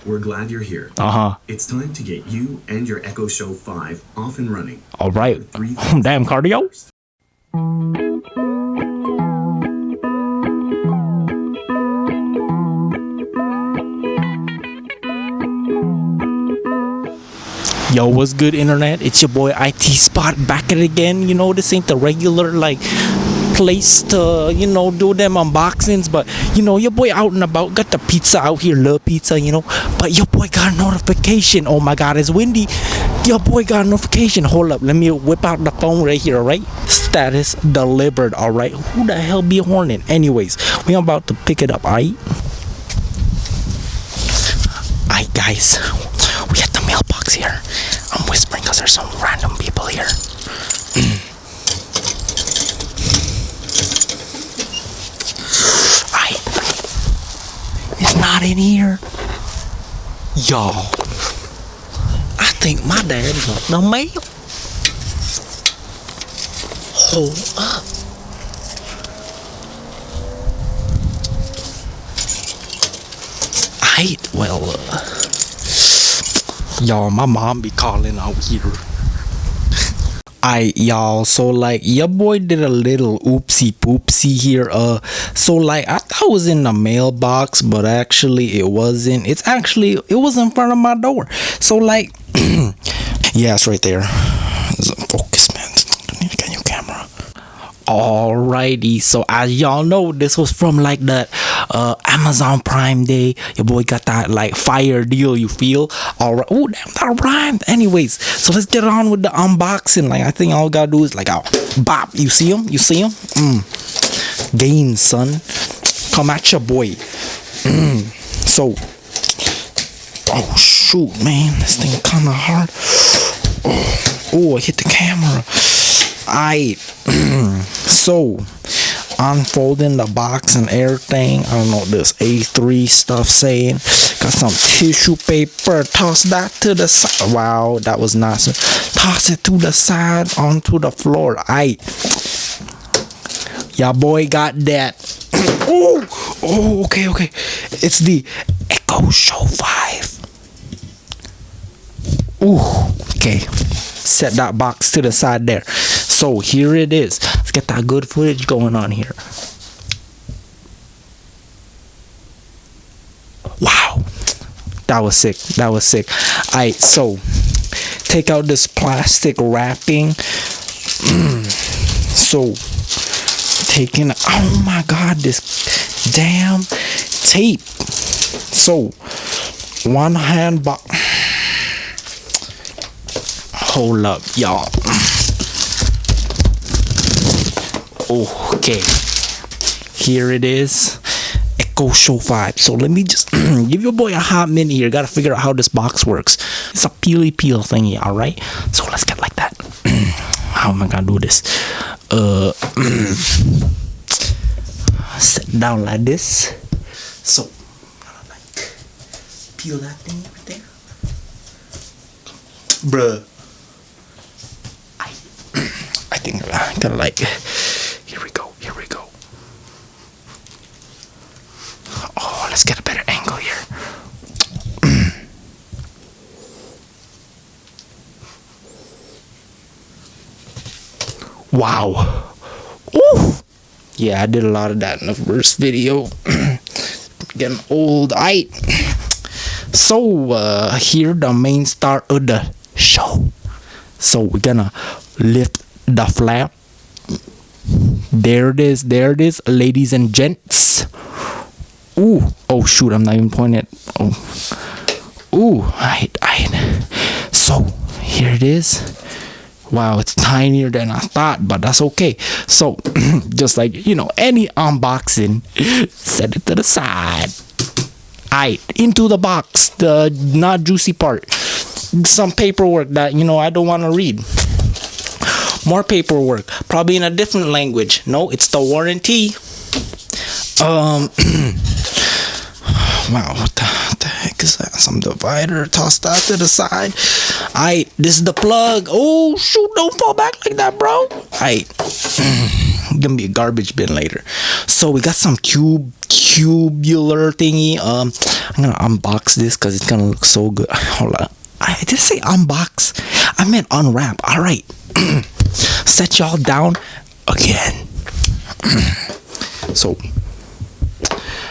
We're glad you're here. It's time to get you and your Ech0 5 off and running. All right. Damn cardio. Yo, what's good, internet? It's your boy IT Spot back at it again. You know, this ain't the regular like place to, you know, do them unboxings, but you know, your boy out and about, got the pizza out here, love pizza, you know, but your boy got a notification. Oh my god, it's windy. Your boy got a notification. Hold up, let me whip out the phone right here. All right, status delivered. All right, who the hell be horning? Anyways, we about to pick it up. All right guys, we at the mailbox here. I'm whispering because there's some random people here. It's not in here. Y'all, I think my dad got the mail. Hold up. Well, y'all, my mom be calling out here. Y'all, so like your boy did a little oopsie poopsie here. So like I thought it was in the mailbox, but actually it wasn't. It was in front of my door. So like yeah, it's right there. Focus, man. Get your camera. Alrighty, so as y'all know, this was from like that Amazon Prime Day. Your boy got that like fire deal, you feel? Alright. Oh damn, that rhymed. Anyways, so let's get on with the unboxing. Like I think all we gotta do is like bop. You see him? Gain, son. Come at your boy. So oh shoot, man, this thing kinda hard. Oh, I hit the camera. So unfolding the box and everything. I don't know what this A3 stuff saying. Got some tissue paper. Toss that to the side. Wow, that was nice. Toss it to the side onto the floor. Y'all boy got that. Oh, okay. It's the Ech0 5. Okay. Set that box to the side there. So here it is. Let's get that good footage going on here. Wow, that was sick. Alright, so take out this plastic wrapping. So taking, oh my god, this damn tape. So one hand box. Hold up, y'all. Okay, here it is, Ech0 5. So let me just give your boy a hot minute here. Gotta figure out how this box works. It's a peely peel thingy, all right? So let's get like that. How am I gonna do this? Sit down like this. So like peel that thing right there, bruh. I think I'm gonna like. Here we go. Oh, let's get a better angle here. Wow. Ooh. Yeah, I did a lot of that in the first video. Getting old. So here the main star of the show. So we're gonna lift the flap. There it is, ladies and gents. Oh shoot, I'm not even pointing it. Alright. So here it is. Wow, it's tinier than I thought, but that's okay. So just like, you know, any unboxing, set it to the side. Alright, into the box, the not juicy part. Some paperwork that, you know, I don't want to read. More paperwork, probably in a different language. No, it's the warranty. Wow, what the heck is that? Some divider. Toss that to the side. This is the plug. Oh shoot, don't fall back like that, bro. Gonna be a garbage bin later. So we got some cube tubular thingy. I'm gonna unbox this because it's gonna look so good. Hold on, I did say unbox. I meant unwrap. All right. Set y'all down again. So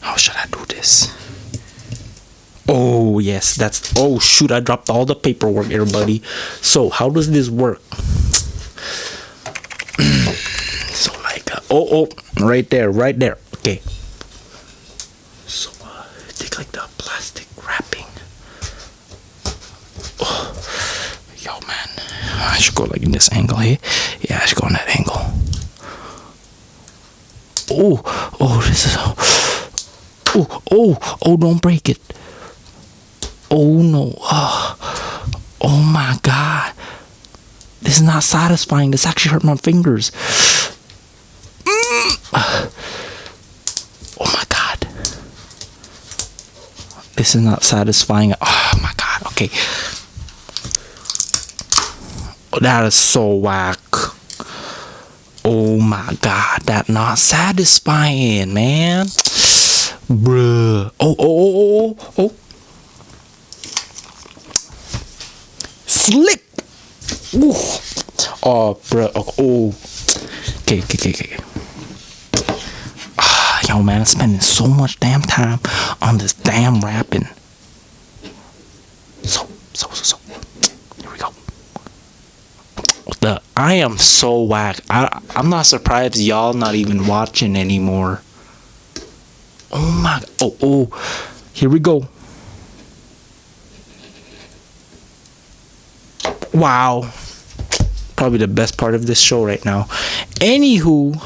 how should I do this? Oh yes, that's, oh shoot, I dropped all the paperwork, everybody. So how does this work? So like right there, okay. So take like the plastic wrapping. Oh, yo man, I should go like in this angle here. Yeah, I should go in that angle. Oh, this is, oh, don't break it. Oh no, oh my god, this is not satisfying. This actually hurt my fingers. Oh my god, this is not satisfying. Oh my god. Okay, that is so whack. Oh my god, that not satisfying, man. Bruh. Oh. Slip. Ooh. Oh, bruh. Oh. Okay. Yo, man, I'm spending so much damn time on this damn wrapping. So. Here we go. I am so whack. I'm not surprised y'all not even watching anymore. Oh my. Oh. Here we go. Wow. Probably the best part of this show right now. Anywho,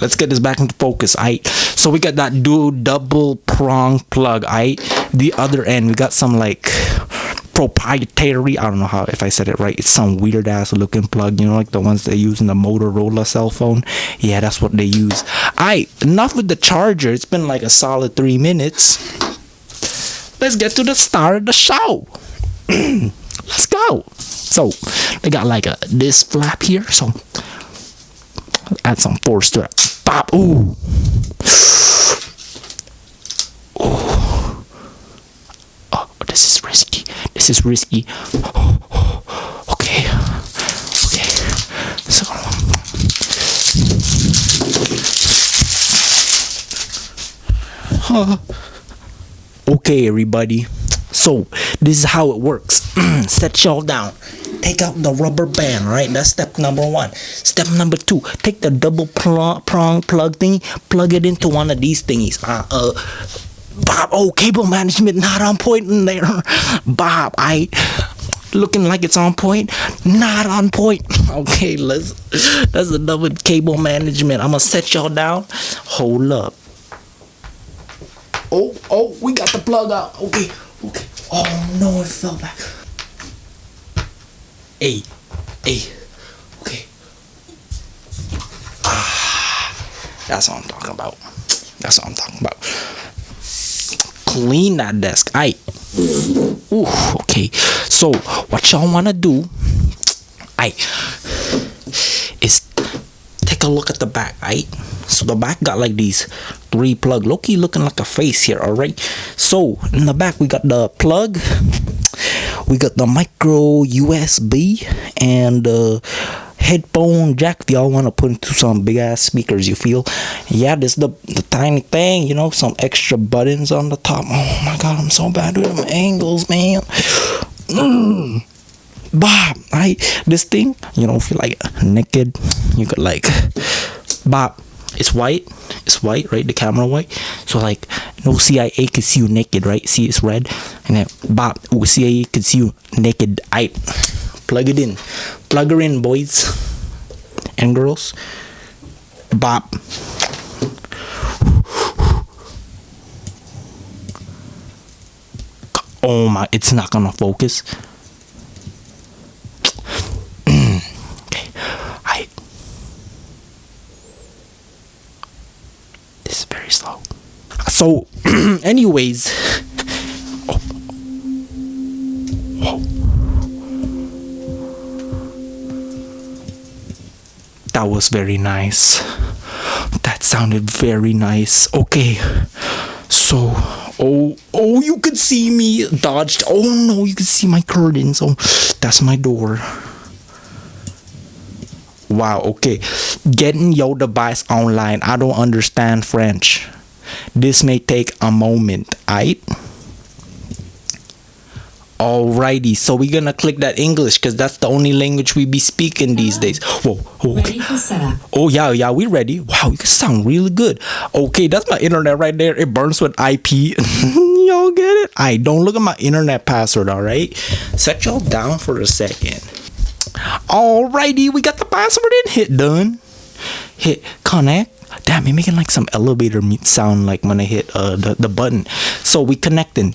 let's get this back into focus. So we got that double prong plug. The other end we got some like proprietary, I don't know how, if I said it right, it's some weird ass looking plug, you know, like the ones they use in the Motorola cell phone. Yeah, that's what they use. Enough with the charger. It's been like a solid 3 minutes. Let's get to the start of the show. Let's go. So they got like this flap here, so add some force to it. Pop. Ooh. Oh, this is risky. Okay. So okay, everybody. So this is how it works. Set y'all down. Take out the rubber band, right? That's step number 1. Step number 2, take the double prong plug thingy, plug it into one of these thingies. Bob, cable management not on point in there. Bob, looking like it's on point, not on point. Okay, that's the double cable management. I'm gonna set y'all down. Hold up. Oh, we got the plug out. Okay. Oh no, it fell back. Hey. Okay. That's what I'm talking about. Clean that desk. Ooh, okay. So what y'all wanna do is take a look at the back. So the back got like these 3 plug, low-key looking like a face here. All right, so in the back we got the plug, we got the micro USB, and headphone jack if y'all want to put into some big ass speakers, you feel. Yeah, this the tiny thing, you know, some extra buttons on the top. Oh my god, I'm so bad with them angles, man. Bob, this thing, you know, if you like naked, you could like, Bob, it's white, right? The camera white, so like no CIA can see you naked, right? See, it's red, and then Bob, CIA can see you naked. Plug it in, plug her in, boys and girls. Bob. Oh my, it's not gonna focus. Okay, this is very slow. So, anyways, that was very nice. sounded very nice. Okay, so oh, you could see me dodged. Oh no, you could see my curtains. Oh, that's my door. Wow, okay. Getting your device online. I don't understand French. This may take a moment, aight? Alrighty, so we're gonna click that English because that's the only language we be speaking these days. Whoa, okay. Ready for setup. Oh yeah, we ready. Wow, you sound really good. Okay, that's my internet right there. It burns with IP. Y'all get it? Alright, don't look at my internet password, alright? Set y'all down for a second. Alrighty, we got the password in. Hit done. Hit connect. Damn, you're making like some elevator sound like when I hit the button. So we connecting.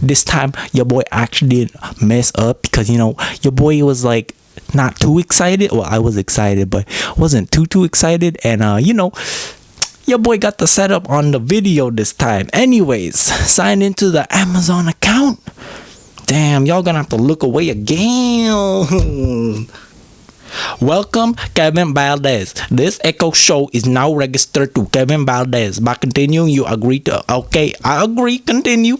This time your boy actually didn't mess up because you know your boy was like not too excited. Well, I was excited, but wasn't too excited, and you know, your boy got the setup on the video this time. Anyways, sign into the Amazon account. Damn, y'all gonna have to look away again. Welcome, Kevin Valdez. This Ech0 is now registered to Kevin Valdez. By continuing, you agree to. Okay, I agree. Continue.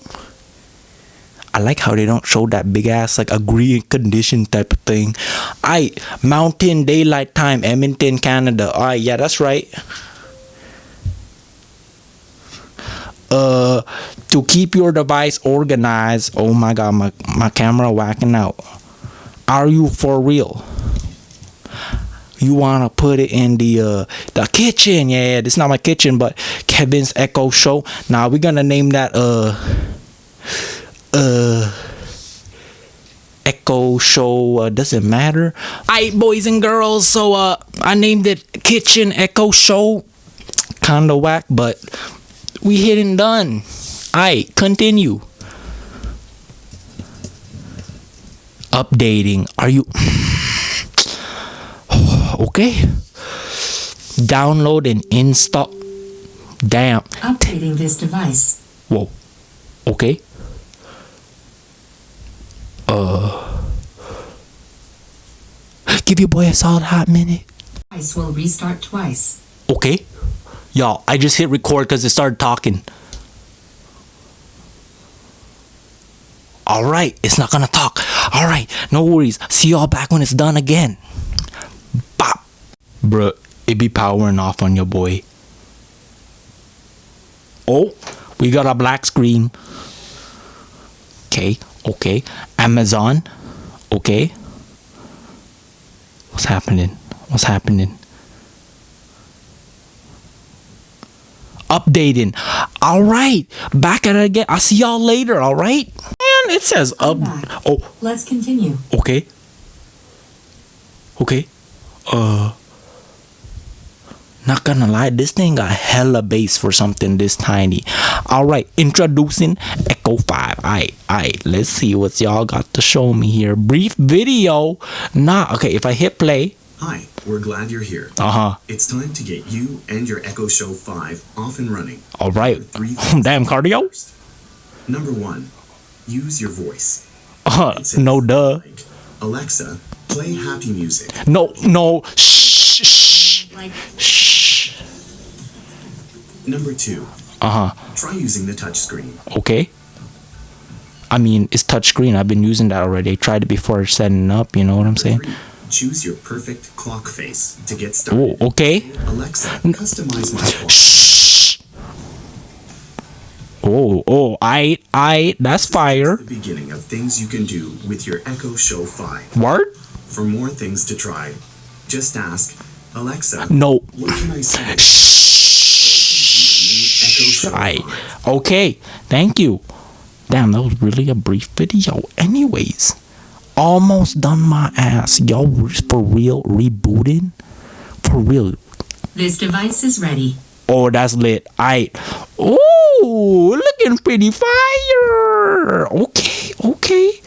I like how they don't show that big ass like agree and condition type of thing. Aight, Mountain Daylight Time, Edmonton, Canada. Alright, yeah, that's right. To keep your device organized. Oh my god, my camera whacking out. Are you for real? You wanna put it in the kitchen? Yeah, this is not my kitchen, but Kevin's Ech0. Now we're gonna name that Ech0 doesn't matter. Alright, boys and girls, so I named it Kitchen Ech0. Kinda whack, but we hit and done. Alright, continue. Updating. Are you okay? Download and install. Damn. Updating this device. Whoa. Okay. Give your boy a solid hot minute. Device will restart twice. Okay. Y'all, I just hit record because it started talking. Alright, it's not gonna talk. Alright, no worries. See y'all back when it's done again. Bop. Bruh, it be powering off on your boy. Oh, we got a black screen. Okay. Amazon. Okay. What's happening? Updating. Alright, back at it again. I'll see y'all later, alright? And it says up. Oh, let's continue. Okay. Not gonna lie, this thing got hella bass for something this tiny. Alright, introducing Ech0 Alright, let's see what y'all got to show me here. Brief video. Okay, if I hit play. Hi, we're glad you're here. It's time to get you and your Ech0 5 off and running. Alright. Damn cardio. Number 1, use your voice. No duh. Like, Alexa, play happy music. No. Shh. Number 2. Try using the touch screen. Okay. I mean, it's touch screen. I've been using that already. I tried it before setting up. You know what I'm saying? 3. Choose your perfect clock face to get started. Oh, okay. Alexa, customize my clock. Shh. I that's fire. The beginning of things you can do with your Ech0 5. What? For more things to try, just ask Alexa. No. What can I say? Shh. Okay. Thank you. Damn, that was really a brief video. Anyways, almost done my ass. Y'all for real rebooting? For real. This device is ready. Oh, that's lit. Oh, looking pretty fire. Okay.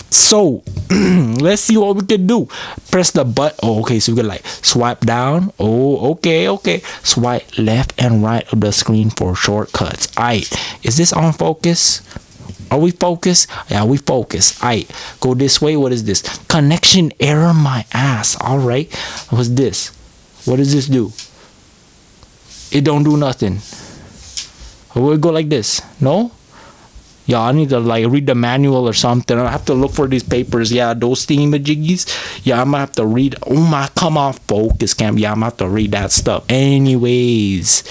So, let's see what we can do. Press the button. Oh, okay. So we can like swipe down. Oh, okay. Swipe left and right of the screen for shortcuts. Alright. Is this on focus? Are we focused? Yeah, we focused. Alright, go this way. What is this? Connection error, my ass. Alright, what's this? What does this do? It don't do nothing. We'll go like this. No? Yeah, I need to like read the manual or something. I have to look for these papers. Yeah, those thingamajiggies. Yeah, I'm gonna have to read. Oh my, come on, focus cam. Yeah, I'm gonna have to read that stuff. Anyways,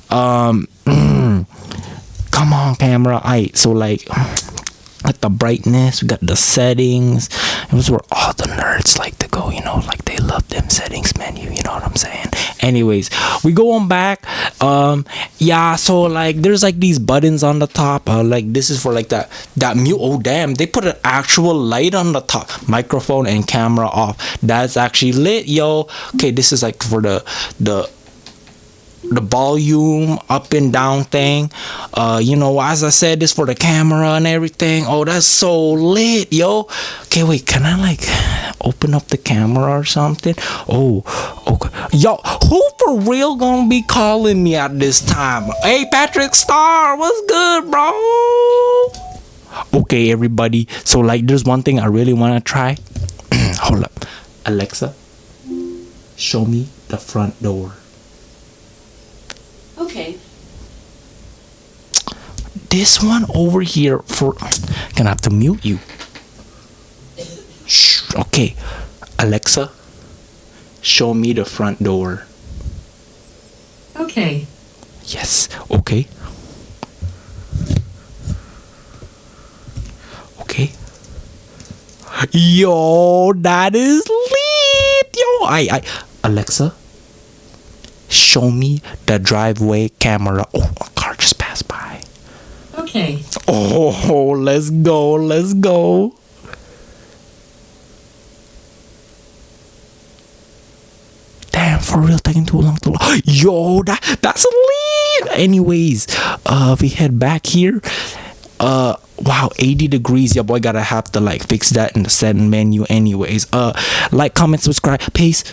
come on, camera. Alright, so like, at the brightness, we got the settings. It was where all the nerds like to go, you know, like they love them settings menu, you know what I'm saying? Anyways, we go on back. Yeah, so like there's like these buttons on the top. Like this is for like that mute. Oh damn, they put an actual light on the top. Microphone and camera off. That's actually lit, yo. Okay, this is like for the volume up and down thing. You know, as I said, this for the camera and everything. Oh, that's so lit, yo. Okay, wait, can I like open up the camera or something? Oh, okay. Yo, who for real gonna be calling me at this time? Hey, Patrick Star, what's good, bro? Okay, everybody, so like there's one thing I really want to try. Hold up. Alexa, show me the front door. Okay. This one over here for gonna have to mute you. Shh. Okay, Alexa, show me the front door. Okay. Yes. Okay. Okay. Yo, that is lit. Yo, I Alexa, show me the driveway camera. Oh, a car just passed by. Okay. Oh, let's go. Let's go. Damn, for real, taking too long. Yo, that's lit. Anyways, we head back here. Wow, 80 degrees. Your boy gotta have to like fix that in the setting menu. Anyways, like, comment, subscribe. Peace.